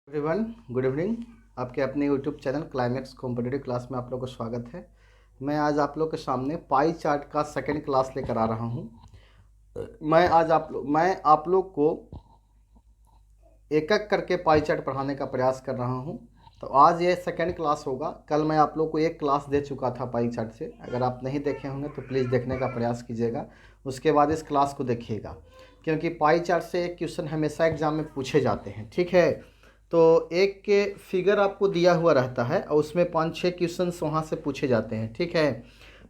Everyone, good evening. आपके अपने YouTube channel climax competitive class में आप लोग को स्वागत है। मैं आज आप लोग के सामने पाई चार्ट का सेकंड क्लास लेकर आ रहा हूं। मैं आप लोग को एक एक करके पाई चार्ट पढ़ाने का प्रयास कर रहा हूं। तो आज ये सेकंड क्लास होगा। कल मैं आप लोग को एक क्लास दे चुका था पाई चार्ट से। अगर आप नहीं देखे होंगे तो प्लीज़ देखने का प्रयास कीजिएगा, उसके बाद इस क्लास को देखिएगा, क्योंकि पाई चार्ट से एक क्वेश्चन हमेशा एग्जाम में पूछे जाते हैं। ठीक है, तो एक के फिगर आपको दिया हुआ रहता है और उसमें 5-6 क्वेश्चन वहाँ से पूछे जाते हैं। ठीक है,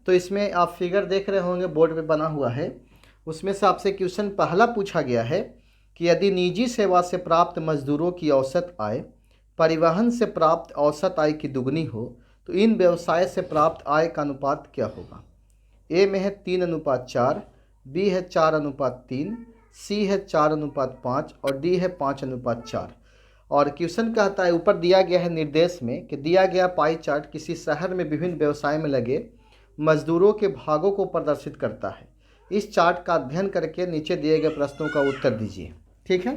तो इसमें आप फिगर देख रहे होंगे, बोर्ड पे बना हुआ है। उसमें से आपसे क्वेश्चन पहला पूछा गया है कि यदि निजी सेवा से प्राप्त मजदूरों की औसत आय परिवहन से प्राप्त औसत आय की दुगनी हो तो इन व्यवसाय से प्राप्त आय का अनुपात क्या होगा। ए में है 3:4, बी है 4:3, सी है 4:5 और डी है 5:4। और क्वेश्चन कहता है, ऊपर दिया गया है निर्देश में कि दिया गया पाई चार्ट किसी शहर में विभिन्न व्यवसाय में लगे मजदूरों के भागों को प्रदर्शित करता है। इस चार्ट का अध्ययन करके नीचे दिए गए प्रश्नों का उत्तर दीजिए। ठीक है,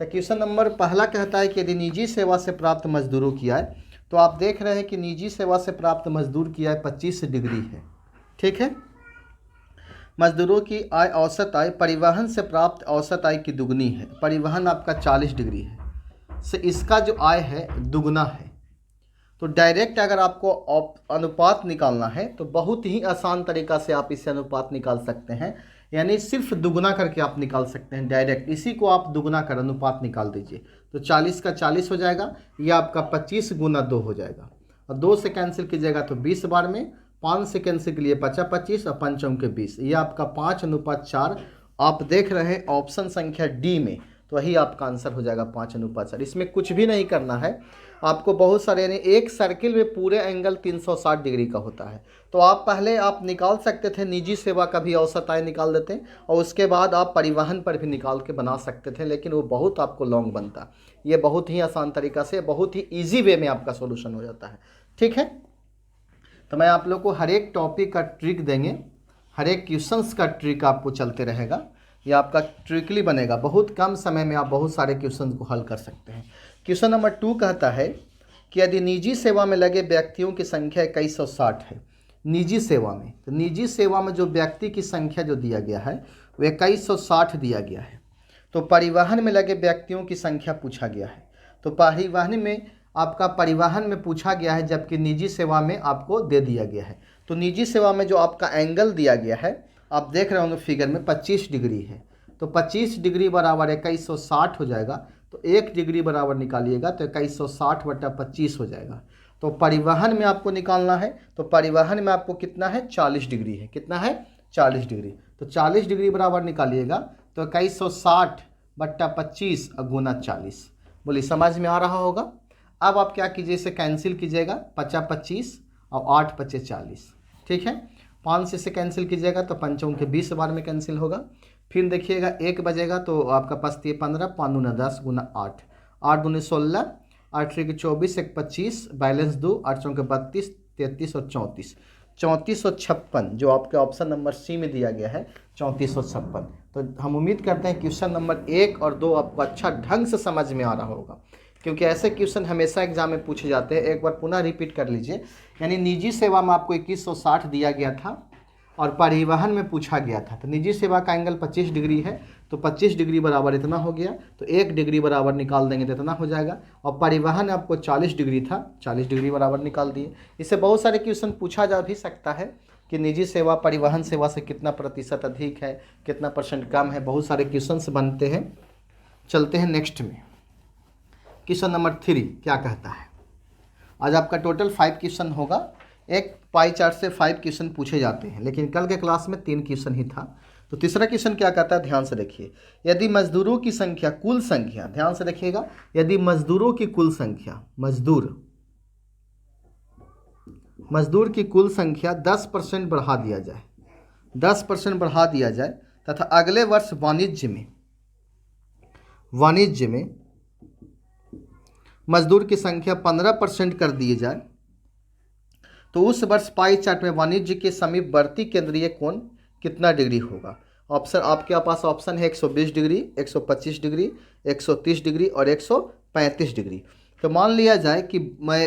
तो क्वेश्चन नंबर पहला कहता है कि यदि निजी सेवा से प्राप्त मजदूरों की आय, तो आप देख रहे हैं कि निजी सेवा से प्राप्त मजदूर की आय 25 डिग्री है। ठीक है, मजदूरों की आय औसत आय परिवहन से प्राप्त औसत आय की दुगनी है। परिवहन आपका 40 डिग्री है, से इसका जो आय है दुगना है। तो डायरेक्ट अगर आपको अनुपात निकालना है तो बहुत ही आसान तरीका से आप इससे अनुपात निकाल सकते हैं, यानी सिर्फ दुगना करके आप निकाल सकते हैं डायरेक्ट। इसी को आप दुगना कर अनुपात निकाल दीजिए तो 40 का 40 हो जाएगा, यह आपका 25 गुना 2 हो जाएगा। और 2 से कैंसिल कीजिएगा तो 20 बार में, 5 से कैंसिल के लिए 25 और 5 के 20, यह आपका 5:4 आप देख रहे हैं ऑप्शन संख्या डी में। तो वही आपका आंसर हो जाएगा 5:4। इसमें कुछ भी नहीं करना है आपको। बहुत सारे, यानी एक सर्किल में पूरे एंगल 360 डिग्री का होता है। तो आप पहले आप निकाल सकते थे, निजी सेवा का भी औसत आय निकाल देते और उसके बाद आप परिवहन पर भी निकाल के बना सकते थे, लेकिन वो बहुत आपको लॉन्ग बनता। ये बहुत ही आसान तरीका से, बहुत ही ईजी वे में आपका सोल्यूशन हो जाता है। ठीक है, तो मैं आप लोग को हर एक टॉपिक का ट्रिक देंगे, हर एक क्वेश्चंस का ट्रिक आपको चलते रहेगा। ये आपका ट्रिकली बनेगा। बहुत कम समय में आप बहुत सारे क्वेश्चन को हल कर सकते हैं। क्वेश्चन नंबर 2 कहता है कि यदि निजी सेवा में लगे व्यक्तियों की संख्या 2160 है। निजी सेवा में, तो निजी सेवा में जो व्यक्ति की संख्या जो दिया गया है वो 2160 दिया गया है। तो परिवहन में लगे व्यक्तियों की संख्या पूछा गया है। तो परिवहन में आपका परिवहन में पूछा गया है, जबकि निजी सेवा में आपको दे दिया गया है। तो निजी सेवा में जो आपका एंगल दिया गया है, आप देख रहे होंगे फिगर में 25 डिग्री है। तो 25 डिग्री बराबर 2160 हो जाएगा। तो 1 डिग्री बराबर निकालिएगा तो 2160/25 हो जाएगा। तो परिवहन में आपको निकालना है, तो परिवहन में आपको कितना है, 40 डिग्री है। कितना है, 40 डिग्री। तो 40 डिग्री बराबर निकालिएगा तो 2160/25 गुना 40। बोलिए, समझ में आ रहा होगा। अब आप क्या कीजिए, इसे कैंसिल कीजिएगा, 50-25 और 8-5-40। ठीक है, 5 से कैंसिल कीजिएगा तो 5 के 20 बार में कैंसिल होगा। फिर देखिएगा 1 बजेगा तो आपका पास 15, 5 दूना 10 गुना 8, 8 दूनी 16, 8 के 24, 1 25, बैलेंस 2, 8 चौके 32, 33 और 34, 3456 जो आपके ऑप्शन नंबर सी में दिया गया है, 3456। तो हम उम्मीद करते हैं क्वेश्चन नंबर 1 और 2 आपको अच्छा ढंग से समझ में आ रहा होगा, क्योंकि ऐसे क्वेश्चन हमेशा एग्जाम में पूछे जाते हैं। एक बार पुनः रिपीट कर लीजिए, यानी निजी सेवा में आपको 2160 दिया गया था और परिवहन में पूछा गया था। तो निजी सेवा का एंगल 25 डिग्री है, तो 25 डिग्री बराबर इतना हो गया। तो 1 डिग्री बराबर निकाल देंगे तो इतना हो जाएगा। और परिवहन आपको 40 डिग्री था, 40 डिग्री बराबर निकाल दिए। इससे बहुत सारे क्वेश्चन पूछा जा भी सकता है कि निजी सेवा परिवहन सेवा से कितना प्रतिशत अधिक है, कितना परसेंट कम है। बहुत सारे क्वेश्चन बनते हैं। चलते हैं नेक्स्ट में। क्वेश्चन नंबर 3 क्या कहता है। आज आपका टोटल 5 क्वेश्चन होगा। एक पाई चार्ट से 5 क्वेश्चन पूछे जाते हैं, लेकिन कल के क्लास में 3 क्वेश्चन ही था। तो तीसरा क्वेश्चन क्या कहता है, ध्यान से देखिए। यदि मजदूरों की संख्या, कुल संख्या, ध्यान से देखिएगा, यदि मजदूरों की कुल संख्या, मजदूर की कुल संख्या 10% बढ़ा दिया जाए, 10% बढ़ा दिया जाए तथा अगले वर्ष वाणिज्य में मजदूर की संख्या 15% कर दिए जाए, तो उस वर्ष पाई चार्ट में वाणिज्य के समीपवर्ती केंद्रीय कोण कितना डिग्री होगा। ऑप्शन आपके पास ऑप्शन है 120 डिग्री, 125 डिग्री, 130 डिग्री और 35 डिग्री। तो मान लिया जाए कि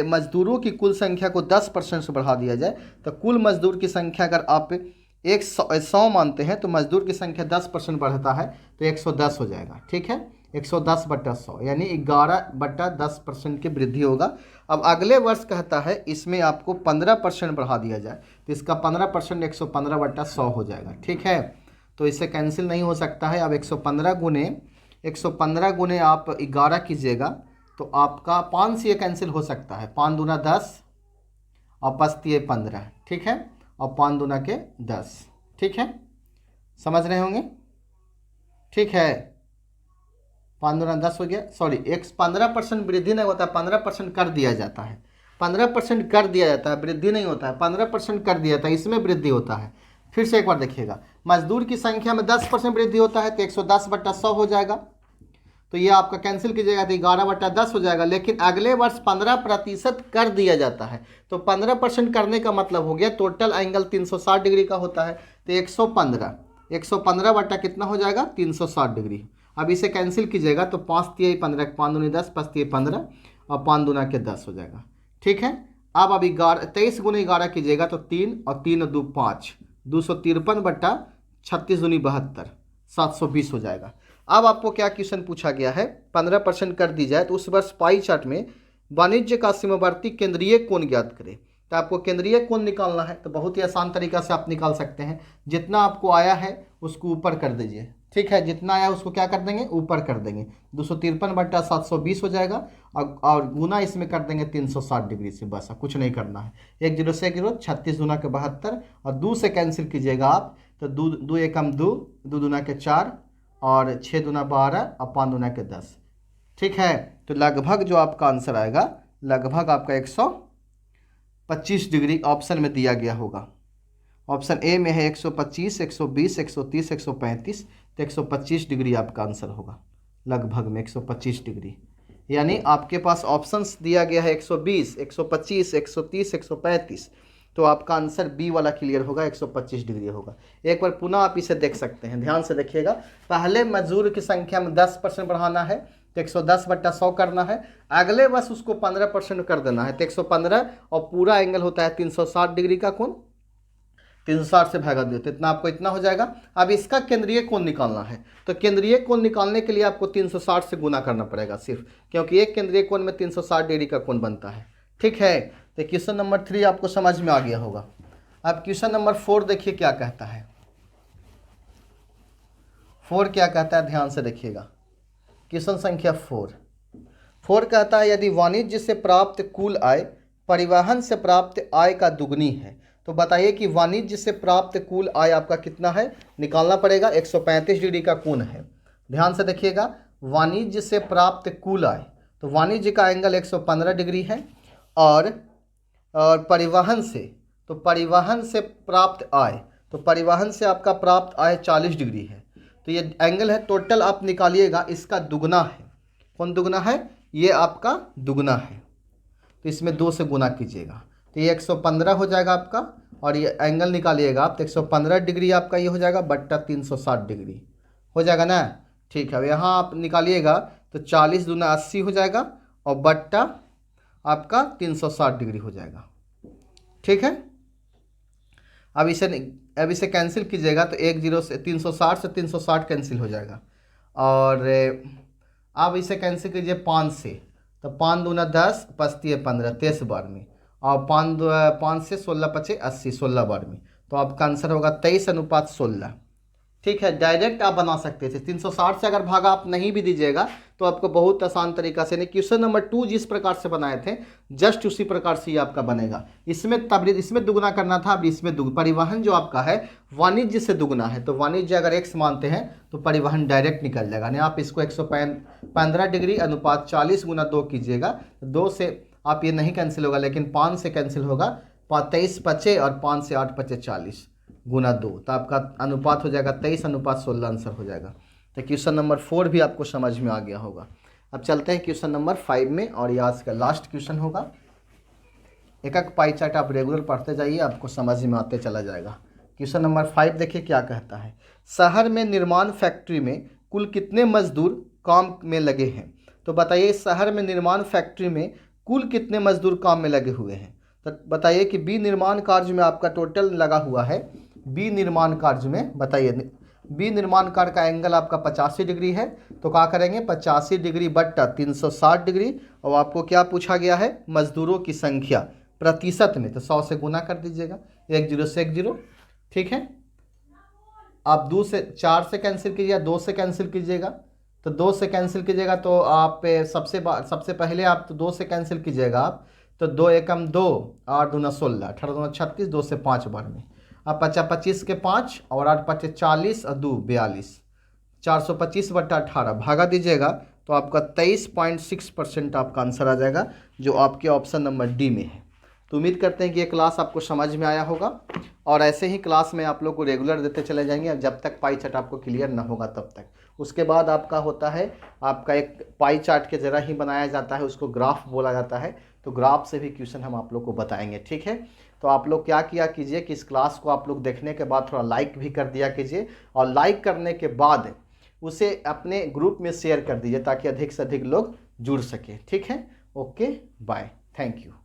मजदूरों की कुल संख्या को 10% से बढ़ा दिया जाए, तो कुल मजदूर की संख्या अगर आप 100 मानते हैं तो मजदूर की संख्या 10% बढ़ता है तो 110 हो जाएगा। ठीक है, 110/100 यानी 11/10% की वृद्धि होगा। अब अगले वर्ष कहता है इसमें आपको 15% बढ़ा दिया जाए, तो इसका 15% 115/100 हो जाएगा। ठीक है, तो इससे कैंसिल नहीं हो सकता है। अब 115 गुने आप 11 कीजिएगा तो आपका 5 से ये कैंसिल हो सकता है। 5 दूना 10 और 5 15। ठीक है, और 5 दूना के 10। ठीक है, समझ रहे होंगे। ठीक है, 5 दूना 10 हो गया। सॉरी, 15% वृद्धि नहीं होता है, 15% कर दिया जाता है। 15% कर दिया जाता है, वृद्धि नहीं होता है। 15% कर दिया जाता है, इसमें वृद्धि होता है। फिर से एक बार देखिएगा, मजदूर की संख्या में 10% वृद्धि होता है तो 110/100 हो जाएगा। तो ये आपका कैंसिल कीजिएगा तो 11/10 हो जाएगा। लेकिन अगले वर्ष 15% कर दिया जाता है, तो 15% करने का मतलब हो गया टोटल एंगल 360 डिग्री का होता है, तो 115 बटा कितना हो जाएगा 360 डिग्री। अब इसे कैंसिल कीजिएगा तो 5 15, 5 दूनी 10, 5 15 और 5 दूना के 10 हो जाएगा। ठीक है, अब 23 गुने 11 कीजिएगा तो 3 और 3 2 5, 253/36 दूनी 72, 720 हो जाएगा। अब आपको क्या क्वेश्चन पूछा गया है, 15% कर दी जाए तो उस वर्ष पाई चार्ट में वाणिज्य का सीमावर्ती केंद्रीय कोण ज्ञात करें। तो आपको केंद्रीय कोण निकालना है, तो बहुत ही आसान तरीका से आप निकाल सकते हैं। जितना आपको आया है उसको ऊपर कर दीजिए। ठीक है, जितना आया उसको क्या कर देंगे, ऊपर कर देंगे। 253/720 हो जाएगा और गुना इसमें कर देंगे 360 डिग्री से, बस कुछ नहीं करना है। 1 0 से 1 0, 36 दूना के 72 और 2 से कैंसिल कीजिएगा आप तो 2 एकम 2, 2 दूना के 4 और 6 दूना 12 और 5 दूना के 10। ठीक है, तो लगभग जो आपका आंसर आएगा लगभग आपका 125 डिग्री ऑप्शन में दिया गया होगा। ऑप्शन ए में है 125, 120, 130, 135, तो 125 डिग्री आपका आंसर होगा। लगभग में 125 डिग्री, यानी आपके पास ऑप्शंस दिया गया है 120, 125, 130, 135, तो आपका आंसर बी वाला क्लियर होगा, 125 डिग्री होगा। एक बार पुनः आप इसे देख सकते हैं, ध्यान से देखिएगा। पहले मजदूर की संख्या में 10% बढ़ाना है तो 110/100 करना है। अगले वर्ष उसको 15% कर देना है तो 115 और पूरा एंगल होता है 360 डिग्री का कोण, 360 से भागा दो तो इतना आपको इतना हो जाएगा। अब इसका केंद्रीय कोण निकालना है, तो केंद्रीय कोण निकालने के लिए आपको 360 से गुना करना पड़ेगा सिर्फ, क्योंकि एक केंद्रीय कोण में 360 डिग्री का कोण बनता है। ठीक है, तो क्वेश्चन नंबर 3 आपको समझ में आ गया होगा। अब क्वेश्चन नंबर 4 देखिए क्या कहता है। 4 क्या कहता है, ध्यान से देखिएगा। क्वेश्चन संख्या 4 कहता है यदि वाणिज्य से प्राप्त कुल आय परिवहन से प्राप्त आय का दुगनी है, तो बताइए कि वाणिज्य से प्राप्त कुल आय आपका कितना है, निकालना पड़ेगा। 135 डिग्री का कोण है, ध्यान से देखिएगा। वाणिज्य से प्राप्त कुल आय, तो वाणिज्य का एंगल 115 डिग्री है और परिवहन से, तो परिवहन से प्राप्त आय, तो परिवहन से आपका प्राप्त आय 40 डिग्री है। तो ये एंगल है, टोटल आप निकालिएगा इसका दुगना है। कौन दुगना है, ये आपका दुगना है, तो इसमें 2 से गुना कीजिएगा तो ये 115 हो जाएगा आपका, और ये एंगल निकालिएगा आप तो 115 डिग्री आपका ये हो जाएगा बट्टा 360 डिग्री हो जाएगा ना। ठीक है, अब यहाँ आप निकालिएगा तो 40 दूना 80 हो जाएगा और बट्टा आपका 360 डिग्री हो जाएगा। ठीक है, अब इसे कैंसिल कीजिएगा तो 1 0 से 360 से 360 कैंसिल हो जाएगा। और अब इसे कैंसिल कीजिए 5 से, तो 5 दूना 10, 5 15, 23 बार में, और 5 से 16 5 80, 16 बार में, तो आपका आंसर होगा 23:16। ठीक है, डायरेक्ट आप बना सकते थे। 360 से अगर भागा आप नहीं भी दीजिएगा तो आपको बहुत आसान तरीका से, नहीं क्वेश्चन नंबर 2 जिस प्रकार से बनाए थे जस्ट उसी प्रकार से ये आपका बनेगा। इसमें दुगना करना था, अब इसमें परिवहन जो आपका है वाणिज्य से दुगना है, तो वाणिज्य अगर x मानते हैं तो परिवहन डायरेक्ट निकल जाएगा। नहीं, आप इसको 115 डिग्री अनुपात 40 गुना 2 कीजिएगा, 2 से आप ये नहीं कैंसिल होगा लेकिन 5 से कैंसिल होगा, 23 5 और 5 से 8 5 40 गुना 2, तो आपका अनुपात हो जाएगा 23:16 आंसर हो जाएगा। तो क्वेश्चन नंबर 4 भी आपको समझ में आ गया होगा। अब चलते हैं क्वेश्चन नंबर 5 में, और ये आज का लास्ट क्वेश्चन होगा। एक एक पाई चार्ट आप रेगुलर पढ़ते जाइए, आपको समझ में आते चला जाएगा। क्वेश्चन नंबर 5 देखिए क्या कहता है। शहर में निर्माण फैक्ट्री में कुल कितने मजदूर काम में लगे हैं। तो बताइए इस शहर में निर्माण फैक्ट्री में कुल कितने मजदूर काम में लगे हुए हैं। तो बताइए कि बी निर्माण कार्य में आपका टोटल लगा हुआ है, बी निर्माण कार्य में बताइए, बी निर्माण कार्य का एंगल आपका 85 डिग्री है। तो क्या करेंगे 85 डिग्री बट्टा 360 डिग्री, और आपको क्या पूछा गया है मजदूरों की संख्या प्रतिशत में, तो 100 से गुना कर दीजिएगा, 10 से 10। ठीक है, आप 2 से 4 से कैंसिल कीजिएगा, 2 से कैंसिल कीजिएगा, तो 2 से कैंसिल कीजिएगा तो आप सबसे पहले आप तो 2 से कैंसिल कीजिएगा आप, तो 2 एकम 2, 8 दूना 16, 18 दूना 36, 2 से 5 बार में आप 25 के 5 और 8 5 40 और 2 42, 425 बट्टा 18 भागा दीजिएगा तो आपका 23.6% आपका आंसर आ जाएगा, जो आपके ऑप्शन नंबर डी में है। तो उम्मीद करते हैं कि ये क्लास आपको समझ में आया होगा, और ऐसे ही क्लास में आप लोग को रेगुलर देते चले जाएंगे जब तक पाई चार्ट आपको क्लियर ना होगा तब तक। उसके बाद आपका होता है, आपका एक पाई चार्ट के जरा ही बनाया जाता है, उसको ग्राफ बोला जाता है, तो ग्राफ से भी क्वेश्चन हम आप लोग को बताएंगे। ठीक है, तो आप लोग क्या किया कीजिए कि इस क्लास को आप लोग देखने के बाद थोड़ा लाइक भी कर दिया कीजिए, और लाइक करने के बाद उसे अपने ग्रुप में शेयर कर दीजिए ताकि अधिक से अधिक लोग जुड़ सके। ठीक है, ओके बाय, थैंक यू।